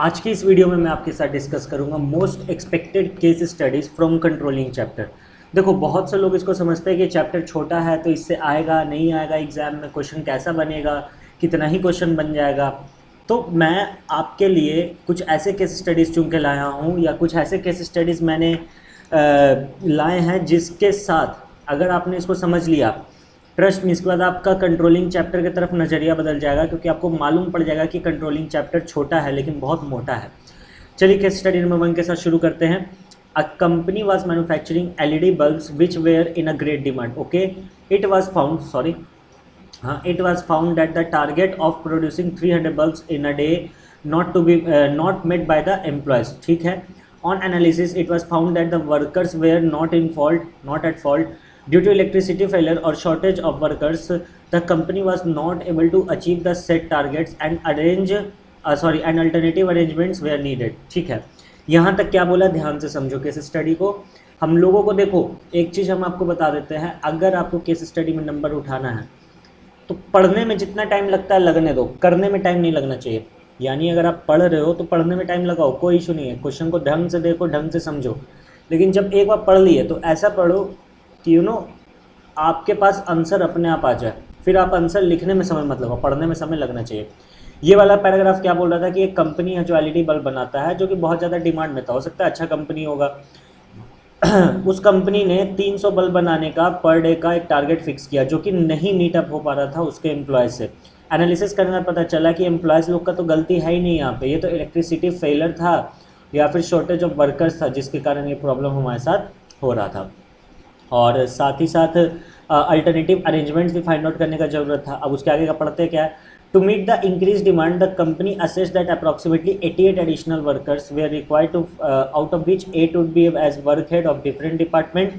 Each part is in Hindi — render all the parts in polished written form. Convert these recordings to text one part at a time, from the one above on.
आज की इस वीडियो में मैं आपके साथ डिस्कस करूंगा most expected case studies from controlling chapter. देखो, बहुत से लोग इसको समझते हैं कि चैप्टर छोटा है तो इससे आएगा नहीं आएगा एग्जाम में, क्वेश्चन कैसा बनेगा, कितना ही क्वेश्चन बन जाएगा। तो मैं आपके लिए कुछ ऐसे केस स्टडीज़ चुन के लाया हूँ या कुछ ऐसे केस स्टडीज़ मैंने लाए हैं जिसके साथ अगर आपने इसको समझ लिया, ट्रस्ट में, इसके बाद आपका कंट्रोलिंग चैप्टर की तरफ नज़रिया बदल जाएगा, क्योंकि आपको मालूम पड़ जाएगा कि कंट्रोलिंग चैप्टर छोटा है लेकिन बहुत मोटा है। चलिए केस स्टडी नंबर 1 के साथ शुरू करते हैं। A company was manufacturing LED bulbs which were in a great demand. Okay, it was found that the target of producing 300 bulbs in a day not met by the employees. ठीक है। On analysis it was found that the workers were not at fault. Due to electricity failure or shortage of workers, the company was not able to achieve the set targets and alternative arrangements were needed. ठीक है, यहाँ तक क्या बोला ध्यान से समझो केस स्टडी को। हम लोगों को देखो, एक चीज़ हम आपको बता देते हैं, अगर आपको केस स्टडी में नंबर उठाना है तो पढ़ने में जितना टाइम लगता है लगने दो, करने में टाइम नहीं लगना चाहिए। यानी अगर आप पढ़ रहे हो तो पढ़ने में टाइम लगाओ, कोई इशू नहीं है, क्वेश्चन को ढंग से देखो, ढंग से समझो। लेकिन जब एक बार पढ़ लिए तो ऐसा पढ़ो कि आपके पास आंसर अपने आप आ जाए, फिर आप आंसर लिखने में समय मत लगाओ, पढ़ने में समय लगना चाहिए। ये वाला पैराग्राफ क्या बोल रहा था कि एक कंपनी है जो एलईडी बल्ब बनाता है, जो कि बहुत ज़्यादा डिमांड में था, हो सकता है अच्छा कंपनी होगा। उस कंपनी ने 300 बल्ब बनाने का पर डे का एक टारगेट फिक्स किया, जो कि नहीं मीट अप हो पा रहा था उसके एम्प्लॉयज़ से। एनालिसिस करने में पता चला कि एम्प्लॉयज़ लोग का तो गलती है ही नहीं यहाँ पे, ये तो इलेक्ट्रिसिटी फेलर था या फिर शॉर्टेज ऑफ वर्कर्स था जिसके कारण ये प्रॉब्लम हमारे साथ हो रहा था। और साथ ही साथ अल्टरनेटिव अरेंजमेंट्स भी फाइंड आउट करने का ज़रूरत था। अब उसके आगे का पढ़ते क्या है। To meet the increase demand the company assess that approximately 88 additional workers were required to out of which 8 would be as work head of different department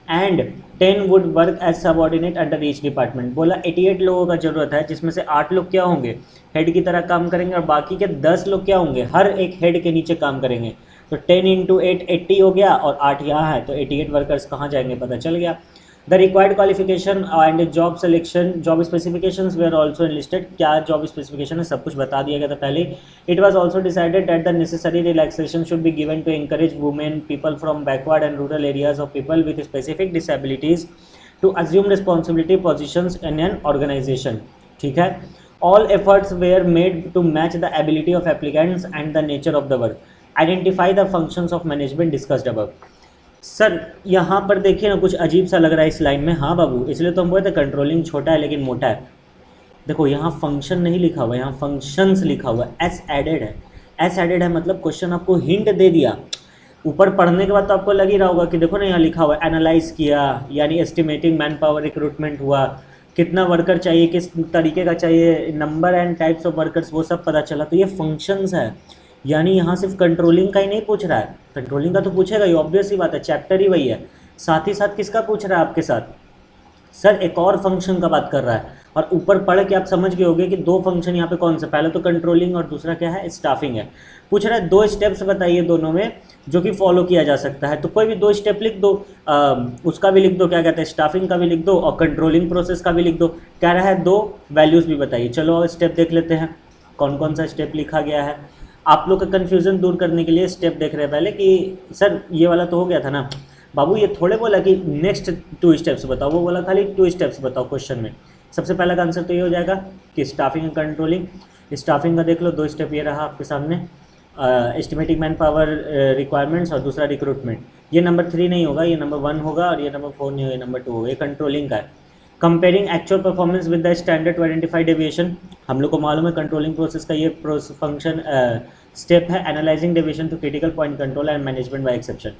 and 10 would work as subordinate under each department. बोला 88 लोगों का ज़रूरत है, जिसमें से 8 लोग क्या होंगे, हेड की तरह काम करेंगे, और बाकी के 10 लोग क्या होंगे, हर एक हेड के नीचे काम करेंगे। तो 10 इंटू 8 80 हो गया, और 8 यहाँ है, तो 88 वर्कर्स कहाँ जाएंगे पता चल गया। The required qualification and job selection, job specifications were also listed. क्या जॉब स्पेसिफिकेशन है सब कुछ बता दिया गया था पहले। It was also decided that the necessary relaxation should be given to encourage women, people from backward and rural areas of people with specific disabilities to assume responsibility positions in an organization. ठीक है। All efforts were made to match the ability of applicants and the nature of the work. Identify the functions of management discussed above. Sir यहाँ पर देखिए ना, कुछ अजीब सा लग रहा है इस लाइन में। हाँ बाबू, इसलिए तो हम बोलते कंट्रोलिंग छोटा है लेकिन मोटा है। देखो यहाँ फंक्शन नहीं लिखा हुआ, यहाँ फंक्शंस लिखा हुआ है, एस एडेड है। एस एडेड है मतलब क्वेश्चन आपको हिंट दे दिया। ऊपर पढ़ने के बाद तो आपको लग ही रहा होगा कि देखो ना यहाँ लिखा हुआ है एनालाइज किया, यानी एस्टिमेटिंग मैन पावर रिक्रूटमेंट हुआ, कितना वर्कर चाहिए, किस तरीके का चाहिए, number and types of workers, वो सब पता चला। तो ये फंक्शंस है, यानी यहाँ सिर्फ कंट्रोलिंग का ही नहीं पूछ रहा है, कंट्रोलिंग का तो पूछेगा ही, ऑब्वियस ही बात है, चैप्टर ही वही है। साथ ही साथ किसका पूछ रहा है आपके साथ, सर एक और फंक्शन का बात कर रहा है। और ऊपर पढ़ के आप समझ गए होंगे कि दो फंक्शन यहाँ पे कौन सा, पहले तो कंट्रोलिंग और दूसरा क्या है, स्टाफिंग है। पूछ रहा है 2 स्टेप्स बताइए दोनों में जो कि फॉलो किया जा सकता है। तो कोई भी 2 स्टेप लिख दो, उसका भी लिख दो, क्या कहते हैं, स्टाफिंग का भी लिख दो और कंट्रोलिंग प्रोसेस का भी लिख दो। कह रहा है 2 वैल्यूज़ भी बताइए। चलो स्टेप देख लेते हैं कौन कौन सा स्टेप लिखा गया है। आप लोग का कन्फ्यूज़न दूर करने के लिए स्टेप देख रहे हैं पहले कि सर ये वाला तो हो गया था ना बाबू, ये थोड़े बोला कि नेक्स्ट 2 स्टेप्स बताओ, वो बोला खाली 2 स्टेप्स बताओ क्वेश्चन में। सबसे पहला का आंसर तो ये हो जाएगा कि स्टाफिंग एंड कंट्रोलिंग। स्टाफिंग का देख लो, 2 स्टेप ये रहा आपके सामने, एस्टिमेटिंग मैन पावर रिक्वायरमेंट्स, और दूसरा रिक्रूटमेंट। ये नंबर 3 नहीं होगा, ये नंबर 1 होगा, और ये नंबर 4 नहीं होगा, ये नंबर 2 होगा। ये कंट्रोलिंग का है। Comparing actual performance with the standard to identify deviation, हम लोग को मालूम है कंट्रोलिंग प्रोसेस का ये फंक्शन स्टेप है। Analysing deviation to critical point control and management by exception.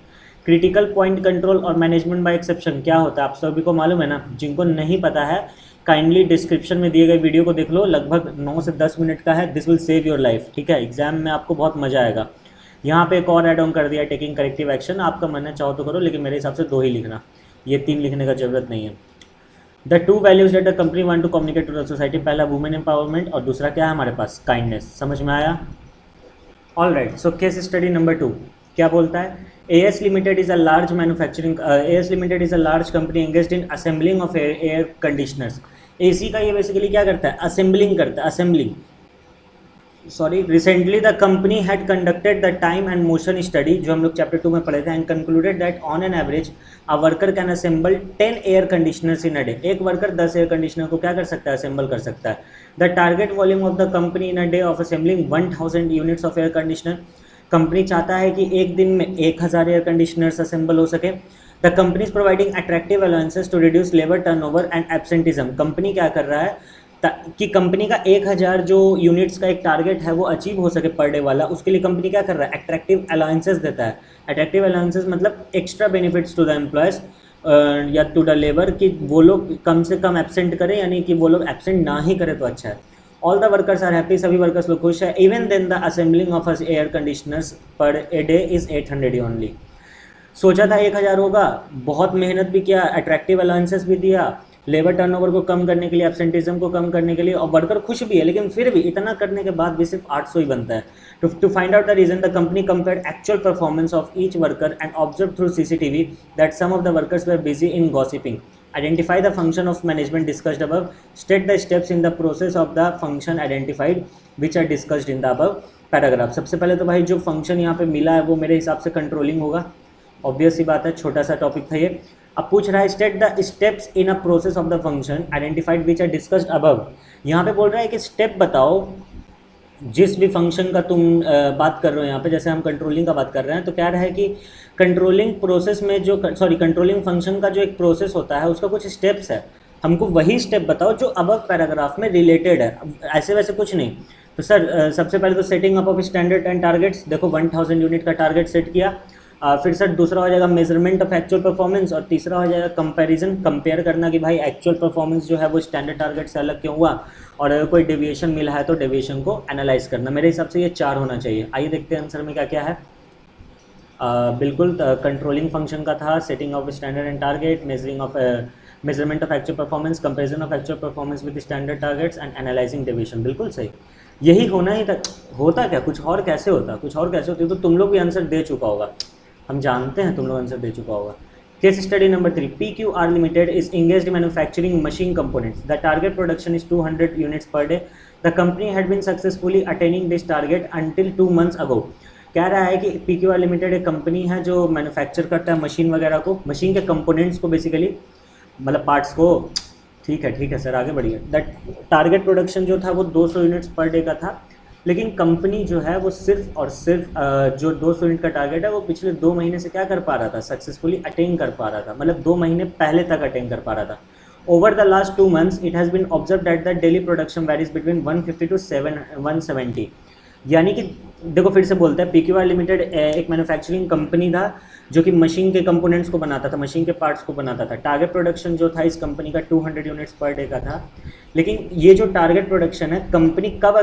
Critical point control और मैनेजमेंट बाय एक्सेप्शन क्या होता है आप सभी को मालूम है ना। जिनको नहीं पता है काइंडली डिस्क्रिप्शन में दिए गए वीडियो को देख लो, लगभग 9 से 10 मिनट का है। This will save your life. ठीक है, एग्जाम में आपको बहुत मजा आएगा। यहाँ पे एक और एड ऑन कर दिया, टेकिंग करेक्टिव एक्शन। आपका मन है चाहो तो करो, लेकिन मेरे हिसाब से 2 ही लिखना, ये 3 लिखने का जरूरत नहीं है। The 2 values that the company want to communicate to the society, पहला वुमेन एम्पावरमेंट और दूसरा क्या है हमारे पास, काइंडनेस। समझ में आया? All right, so case study number 2 क्या बोलता है। AS Limited is a large manufacturing AS Limited is a large company engaged in assembling of air conditioners। AC का ये बेसिकली क्या करता है, असेंबलिंग करता है, assembling. Sorry, recently the company had conducted the time and motion study, जो हम लोग चैप्टर 2 में पढ़े थे, and concluded that on an average a worker can assemble 10 air conditioners in a day. एक वर्कर 10 एयर कंडीशनर को क्या कर सकता है, असेंबल कर सकता है। The target volume of the company in a day of assembling 1000 units of air conditioner. Company चाहता है कि एक दिन में 1000 एयर कंडीशनर्स असेंबल हो सके। The company is providing attractive allowances to reduce labour turnover and absenteeism. Company क्या कर रहा है कि कंपनी का 1000 जो यूनिट्स का एक टारगेट है वो अचीव हो सके पर डे वाला, उसके लिए कंपनी क्या कर रहा है, अट्रैक्टिव अलाउंसेस देता है। अट्रैक्टिव अलाउंसेस मतलब extra benefits to the employees या टू द लेबर, कि वो लोग कम से कम एब्सेंट करें, यानी कि वो लोग एब्सेंट ना ही करें तो अच्छा है। All the workers are happy, सभी वर्कर्स लोग खुश है। Even then the assembling of air conditioners per a day is 800 only. सोचा था 1000 होगा, बहुत मेहनत भी किया, अट्रैक्टिव अलाउंसेस भी दिया, लेबर टर्नओवर को कम करने के लिए, एब्सेंटिज्म को कम करने के लिए, और वर्कर खुश भी है, लेकिन फिर भी इतना करने के बाद भी सिर्फ 800 ही बनता है। To find out the reason, the company compared actual performance of each worker and observe through CCTV that some of the workers were busy in gossiping. Identify the function of management discussed above, state the steps in the process of the function identified which are discussed in the above paragraph. सबसे पहले तो भाई जो फंक्शन यहाँ पे मिला है वो मेरे हिसाब से कंट्रोलिंग होगा, ऑब्वियस सी बात है, छोटा सा टॉपिक था ये। अब पूछ रहा है state the steps in a process of the function identified which are discussed above. यहाँ पे बोल रहा है कि स्टेप बताओ जिस भी फंक्शन का तुम बात कर रहे हो। यहाँ पे जैसे हम कंट्रोलिंग का बात कर रहे हैं तो कह रहा है कि कंट्रोलिंग प्रोसेस में जो कंट्रोलिंग फंक्शन का जो एक प्रोसेस होता है उसका कुछ स्टेप्स है, हमको वही स्टेप बताओ जो अबव पैराग्राफ में रिलेटेड है, ऐसे वैसे कुछ नहीं। तो सर सबसे पहले तो setting up of standard and targets, देखो 1000 यूनिट का टारगेट सेट किया। फिर सर दूसरा हो जाएगा मेजरमेंट ऑफ एक्चुअल परफॉर्मेंस, और तीसरा हो जाएगा कंपैरिजन, कंपेयर करना कि भाई एक्चुअल परफॉर्मेंस जो है वो स्टैंडर्ड टारगेट से अलग क्यों हुआ, और अगर कोई डेविएशन मिला है तो डेविएशन को एनालाइज करना। मेरे हिसाब से ये 4 होना चाहिए। आइए देखते हैं आंसर में क्या क्या है। बिल्कुल कंट्रोलिंग फंक्शन का था, setting of standard and target, measurement of actual performance, comparison of actual performance with standard targets and analysing deviation. बिल्कुल सही, यही होना ही था। होता क्या, कुछ और कैसे होता, कुछ और कैसे होती, तो तुम लोग भी आंसर दे चुका होगा, हम जानते हैं तुम लोग आंसर दे चुका होगा। Case study number 3, PQR Limited is engaged in manufacturing machine components. The target production is 200 units per day. The company had been successfully attaining this target until 2 months ago. कह रहा है कि PQR Limited एक कंपनी है जो मैन्युफैक्चर करता है मशीन वगैरह को, मशीन के कंपोनेंट्स को बेसिकली, मतलब पार्ट्स को। ठीक है सर, आगे बढ़िए। दैट टारगेट प्रोडक्शन जो था वो 200 यूनिट्स पर डे का था, लेकिन कंपनी जो है वो सिर्फ और सिर्फ जो 200 यूनिट का टारगेट है वो पिछले 2 महीने से क्या कर पा रहा था, सक्सेसफुली अटेन कर पा रहा था, मतलब 2 महीने पहले तक अटेन कर पा रहा था। Over the last 2 months it has been observe that the daily production varies between 150 to 170। यानी कि देखो फिर से बोलते हैं, PQR लिमिटेड एक मैन्युफैक्चरिंग कंपनी था जो कि मशीन के कंपोनेंट्स को बनाता था, मशीन के पार्ट्स को बनाता था। टारगेट प्रोडक्शन जो था इस कंपनी का 200 यूनिट्स पर डे का था, लेकिन ये जो टारगेट प्रोडक्शन है कंपनी कब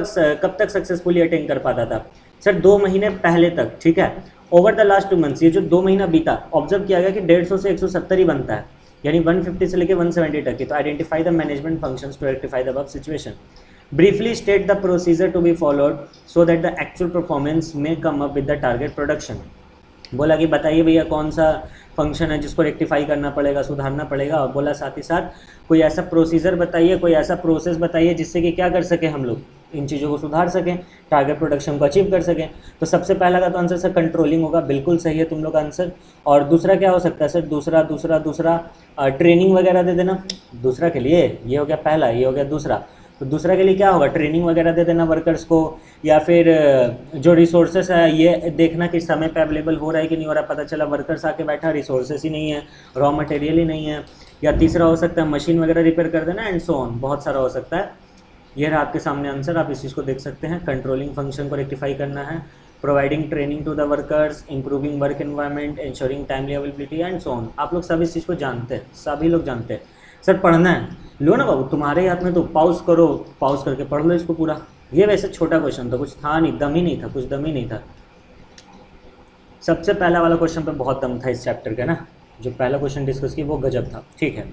तक सक्सेसफुली अटेन कर पाता था, सर 2 महीने पहले तक। ठीक है, ओवर द लास्ट 2 months, ये जो 2 महीना बीता, ऑब्जर्व किया गया कि 150 से 170 ही बनता है, यानी 150 से लेकर 170 तक की। तो identify the management functions to rectify the above situation. Briefly state the procedure to be followed so that the actual performance may come up with the target production. बोला कि बताइए भैया कौन सा फंक्शन है जिसको रेक्टिफाई करना पड़ेगा, सुधारना पड़ेगा, और बोला साथ ही साथ कोई ऐसा प्रोसीजर बताइए, कोई ऐसा प्रोसेस बताइए जिससे कि क्या कर सके हम लोग, इन चीज़ों को सुधार सकें, टारगेट प्रोडक्शन को अचीव कर सकें। तो सबसे पहला का तो आंसर सर कंट्रोलिंग होगा, बिल्कुल सही है तुम लोग का आंसर। और दूसरा क्या हो सकता है सर, दूसरा ट्रेनिंग वगैरह दे देना। दूसरा के लिए ये हो गया पहला, ये हो गया दूसरा, तो दूसरा के लिए क्या होगा, ट्रेनिंग वगैरह दे देना वर्कर्स को, या फिर जो रिसोर्सेस है ये देखना कि समय पे अवेलेबल हो रहा है कि नहीं हो रहा, पता चला वर्कर्स आके बैठा, रिसोर्सेस ही नहीं है, रॉ मटेरियल ही नहीं है। या तीसरा हो सकता है मशीन वगैरह रिपेयर कर देना, एंड सो ऑन, बहुत सारा हो सकता है। ये रहा आपके सामने आंसर, आप इस चीज़ को देख सकते हैं। कंट्रोलिंग फंक्शन को रेक्टिफाई करना है, providing training to the workers, improving work environment, ensuring timely availability and so on. आप लोग सब इस चीज़ को जानते हैं, सभी लोग जानते हैं। सर पढ़ना है, लो ना बाबू, तुम्हारे हाथ में तो पॉज करो, पॉज करके पढ़ लो इसको पूरा। ये वैसे छोटा क्वेश्चन था, कुछ था नहीं, दम ही नहीं था, कुछ दम ही नहीं था। सबसे पहला वाला क्वेश्चन पे बहुत दम था इस चैप्टर का ना, जो पहला क्वेश्चन डिस्कस की वो गजब था। ठीक है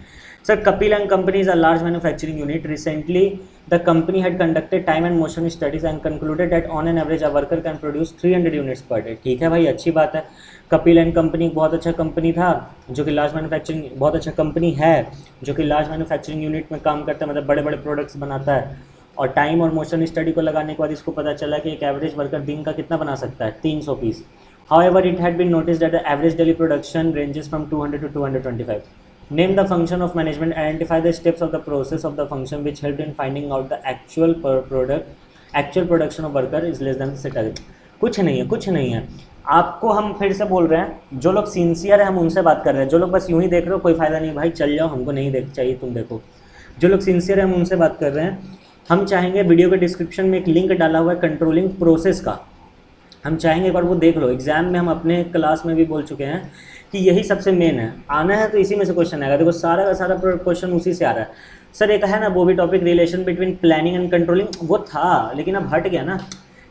sir, Kapil and company is a large manufacturing unit. Recently the company had conducted time and motion studies and concluded that on an average a worker can produce 300 units per day. ठीक है भाई, अच्छी बात है। कपिल एंड कंपनी बहुत अच्छा कंपनी था जो कि लार्ज मैन्युफैक्चरिंग, बहुत अच्छा कंपनी है जो कि लार्ज मैन्युफैक्चरिंग यूनिट में काम करता है, मतलब बड़े बड़े प्रोडक्ट्स बनाता है। और टाइम और मोशन स्टडी को लगाने के बाद इसको पता चला कि एक एवरेज वर्कर दिन का कितना बना सकता है, 300 piece. However, it had been noticed that the average daily production ranges from 200 to 225. Name the function of management. Identify the steps of the process of the function which helped in finding out the actual production of worker is less than the set target. कुछ नहीं है, कुछ नहीं है। आपको हम फिर से बोल रहे हैं, जो लोग सिंसियर है हम उनसे बात कर रहे हैं। जो लोग बस यूं ही देख रहे हो कोई फ़ायदा नहीं भाई, चल जाओ, हमको नहीं देख चाहिए तुम देखो। जो लोग सिंसियर है हम उनसे बात कर रहे हैं। हम चाहेंगे, वीडियो के डिस्क्रिप्शन में एक लिंक डाला हुआ है कंट्रोलिंग प्रोसेस का, हम चाहेंगे एक बार वो देख लो। एग्जाम में हम अपने क्लास में भी बोल चुके हैं कि यही सबसे मेन है, आना है तो इसी में से क्वेश्चन आएगा। देखो सारा का सारा क्वेश्चन उसी से आ रहा है। सर एक है ना वो भी topic, relation between planning and controlling, वो था लेकिन अब हट गया ना,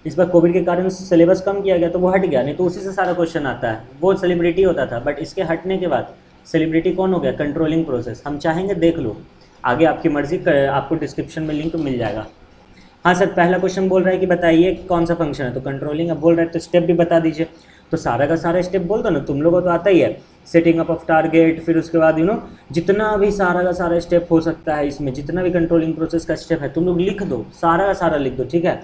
इस बार कोविड के कारण सिलेबस कम किया गया तो वो हट गया, नहीं तो उसी से सारा क्वेश्चन आता है। वो सेलिब्रिटी होता था, बट इसके हटने के बाद सेलिब्रिटी कौन हो गया, कंट्रोलिंग प्रोसेस। हम चाहेंगे देख लो, आगे आपकी मर्जी, आपको डिस्क्रिप्शन में लिंक मिल जाएगा। हाँ सर, पहला क्वेश्चन बोल रहा है कि बताइए कौन सा फंक्शन है, तो कंट्रोलिंग। अब बोल रहा है तो स्टेप भी बता दीजिए, तो सारा का सारा स्टेप बोल दो ना, तुम लोगों को तो आता ही है। सेटिंग अप ऑफ टारगेट, फिर उसके बाद जितना भी सारा का सारा स्टेप हो सकता है इसमें, जितना भी कंट्रोलिंग प्रोसेस का स्टेप है तुम लोग लिख दो, सारा का सारा लिख दो, ठीक है।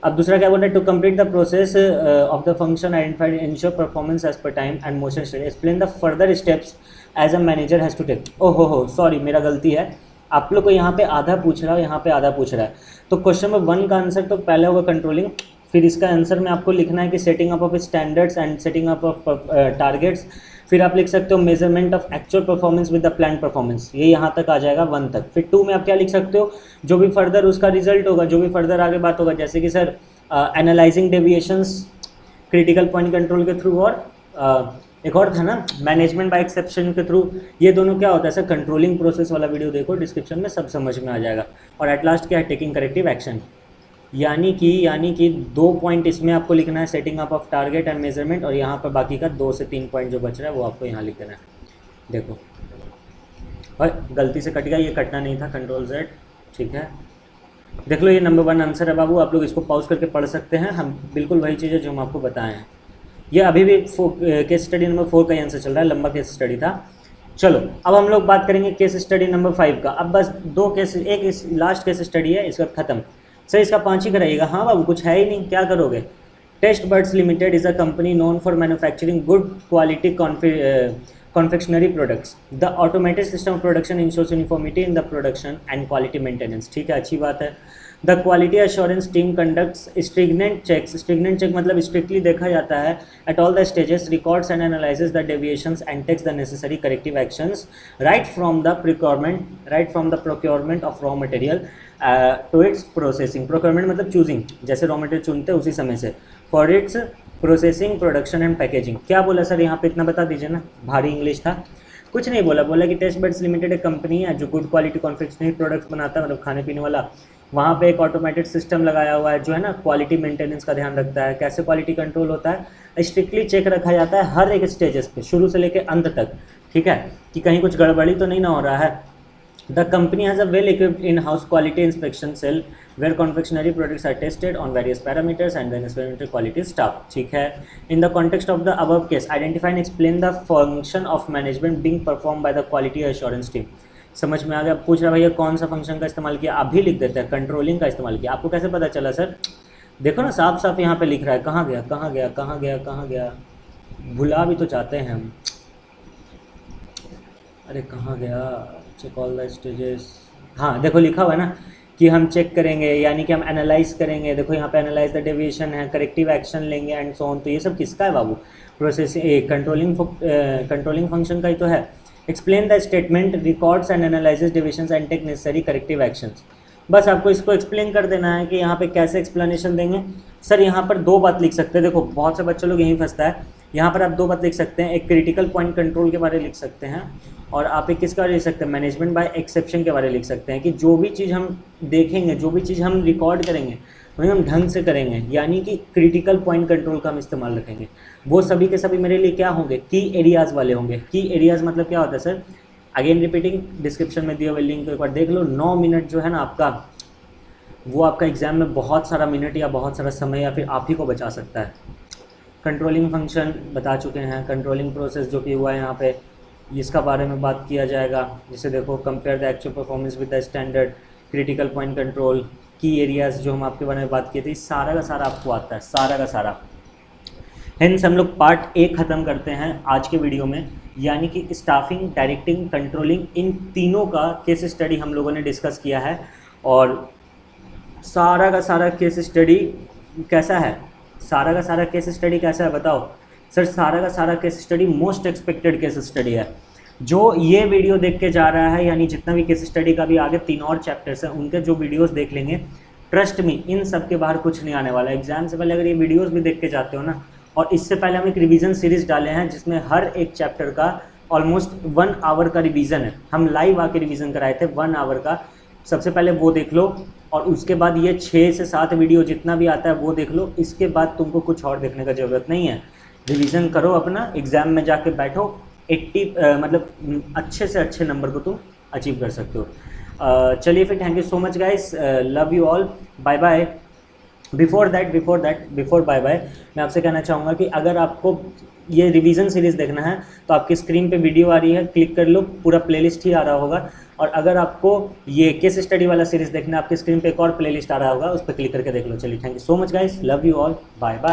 अब दूसरा क्या बोल रहा है, to complete the process of the function identified ensure performance as per time and motion study, explain the further steps as a manager has to take. ओहो सॉरी, मेरा गलती है, आप लोग को यहाँ पे आधा पूछ रहा है, यहाँ पे आधा पूछ रहा है। तो क्वेश्चन नंबर 1 का आंसर तो पहले होगा कंट्रोलिंग, फिर इसका आंसर में आपको लिखना है कि setting up of standards and setting up of targets. फिर आप लिख सकते हो measurement of actual performance with the plan performance, ये यहाँ तक आ जाएगा 1 तक। फिर 2 में आप क्या लिख सकते हो, जो भी फर्दर उसका रिजल्ट होगा, जो भी फर्दर आगे बात होगा, जैसे कि sir analysing deviations critical point control के थ्रू, और एक और था ना मैनेजमेंट बाय एक्सेप्शन के थ्रू। ये दोनों क्या होता है सर, कंट्रोलिंग प्रोसेस वाला वीडियो देखो, डिस्क्रिप्शन में सब समझ में आ जाएगा। और एट लास्ट क्या है, टेकिंग करेक्टिव एक्शन, यानी कि 2 पॉइंट इसमें आपको लिखना है, setting up of target and measurement, और यहाँ पर बाकी का 2 से 3 पॉइंट जो बच रहा है वो आपको यहाँ लिख देना है। देखो और गलती से कट गया, ये कटना नहीं था, कंट्रोल Z, ठीक है। देख लो ये नंबर 1 आंसर है बाबू, आप लोग इसको पॉज करके पढ़ सकते हैं। हम बिल्कुल वही चीज़ है जो हम आपको बताए हैं। ये अभी भी केस स्टडी नंबर 4 का आंसर चल रहा है, लंबा केस स्टडी था। चलो अब हम लोग बात करेंगे केस स्टडी नंबर 5 का। अब बस 2 केस, एक इस लास्ट केस स्टडी है, इसका खत्म। सर इसका 5 ही कराइएगा। हाँ बाबू, कुछ है ही नहीं, क्या करोगे। Taste buds limited is a company known for manufacturing good quality confectionery products. The automated system of production ensures uniformity in the production and quality maintenance. ठीक है, अच्छी बात है। The quality assurance team conducts stringent checks. Stringent check मतलब strictly देखा जाता है at all the stages, records and analyzes the deviations and takes the necessary corrective actions right from the procurement of raw material to its processing. Procurement मतलब choosing, जैसे raw material चुनते हैं उसी समय से, for its processing, production and packaging. क्या बोला सर यहाँ पे, इतना बता दीजिए ना, भारी इंग्लिश था। कुछ नहीं बोला कि टेस्ट बर्ड्स लिमिटेड एक कंपनी है जो गुड क्वालिटी कॉन्फेक्शनरी प्रोडक्ट्स बनाता है, मतलब खाने पीने वाला। वहाँ पे एक ऑटोमेटेड सिस्टम लगाया हुआ है जो है ना क्वालिटी मेंटेनेंस का ध्यान रखता है। कैसे क्वालिटी कंट्रोल होता है, स्ट्रिक्टली चेक रखा जाता है हर एक स्टेजेस पे, शुरू से लेकर अंत तक, ठीक है, कि कहीं कुछ गड़बड़ी तो नहीं ना हो रहा है। The company has a well-equipped in-house quality inspection cell where confectionery products are tested on various parameters and then experimental quality staff. ठीक है. In the context of the above case, identify and explain the function of management being performed by the quality assurance team. समझ में आ गया। पूछ रहा भैया कौन सा फंक्शन का इस्तेमाल किया, अभी लिख देते हैं, कंट्रोलिंग का इस्तेमाल किया। आपको कैसे पता चला सर, देखो ना साफ साफ यहाँ पे लिख रहा है, कहाँ गया कहाँ गया कहाँ गया कहाँ गया, भुला भी तो चाहते हैं हम, अरे कहाँ गया, चेक ऑल द स्टेजेस। हाँ देखो लिखा हुआ है ना कि हम चेक करेंगे, यानी कि हम एनालाइज करेंगे। देखो यहाँ पे एनालाइज द डेविएशन है, करेक्टिव एक्शन लेंगे एंड सो ऑन। तो ये सब किसका है बाबू, प्रोसेसिंग कंट्रोलिंग फंक्शन का ही तो है। Explain the statement, records and analyses deviations and take necessary corrective actions. बस आपको इसको एक्सप्लेन कर देना है कि यहाँ पे कैसे एक्सप्लेनेशन देंगे। सर यहाँ पर 2 बात लिख सकते हैं, देखो बहुत से बच्चे लोग यहीं फंसता है। यहाँ पर आप 2 बात लिख सकते हैं, एक क्रिटिकल पॉइंट कंट्रोल के बारे में लिख सकते हैं, और आप एक किसका लिख सकते हैं, मैनेजमेंट बाय एक्सेप्शन के बारे में लिख सकते हैं कि जो भी चीज़ हम देखेंगे, जो भी चीज़ हम रिकॉर्ड करेंगे वही हम ढंग से करेंगे, यानी कि क्रिटिकल पॉइंट कंट्रोल का हम इस्तेमाल रखेंगे। वो सभी के सभी मेरे लिए क्या होंगे, की एरियाज़ वाले होंगे। की एरियाज़ मतलब क्या होता है सर, अगेन रिपीटिंग, डिस्क्रिप्शन में दिए हुए लिंक को एक बार देख लो। 9 मिनट जो है ना आपका, वो आपका एग्जाम में बहुत सारा मिनट या बहुत सारा समय या फिर आप ही को बचा सकता है। कंट्रोलिंग फंक्शन बता चुके हैं, कंट्रोलिंग प्रोसेस जो कि हुआ है यहाँ पे, इसका बारे में बात किया जाएगा। जैसे देखो, compare the actual performance with the standard, critical point control, की एरियाज जो हम आपके बारे में बात किए थे, सारा का सारा आपको आता है, सारा का सारा। हेंस हम लोग पार्ट 1 ख़त्म करते हैं आज के वीडियो में, यानी कि स्टाफिंग, डायरेक्टिंग, कंट्रोलिंग, इन तीनों का केस स्टडी हम लोगों ने डिस्कस किया है। और सारा का सारा केस स्टडी कैसा है, सारा का सारा केस स्टडी कैसा है बताओ सर? सारा का सारा case study most expected case study है। जो ये वीडियो देख के जा रहा है, यानी जितना भी केस स्टडी का भी आगे 3 और चैप्टर्स हैं, उनके जो वीडियोस देख लेंगे, ट्रस्ट मी इन सब के बाहर कुछ नहीं आने वाला। एग्जाम से पहले अगर ये वीडियोस भी देख के जाते हो ना, और इससे पहले हम एक रिवीजन सीरीज डाले हैं जिसमें हर एक चैप्टर का ऑलमोस्ट 1 आवर का रिवीजन है। हम लाइव आके रिवीजन कराए थे 1 आवर का। सबसे पहले वो देख लो, और उसके बाद ये 6 से 7 वीडियो जितना भी आता है वो देख लो। इसके बाद तुमको कुछ और देखने का ज़रूरत नहीं है। रिवीजन करो अपना, एग्ज़ाम में जाके बैठो, 80 मतलब अच्छे से अच्छे नंबर को तुम अचीव कर सकते हो। चलिए फिर, thank you so much guys, love you all, bye bye. Before bye bye मैं आपसे कहना चाहूँगा कि अगर आपको ये रिवीजन सीरीज़ देखना है तो आपकी स्क्रीन पे वीडियो आ रही है, क्लिक कर लो, पूरा प्लेलिस्ट ही आ रहा होगा। और अगर आपको ये केस स्टडी वाला सीरीज़ देखना है, आपकी स्क्रीन पे एक और प्लेलिस्ट आ रहा होगा, उस पर क्लिक करके देख लो। चलिए, thank you so much guys, love you all, bye bye.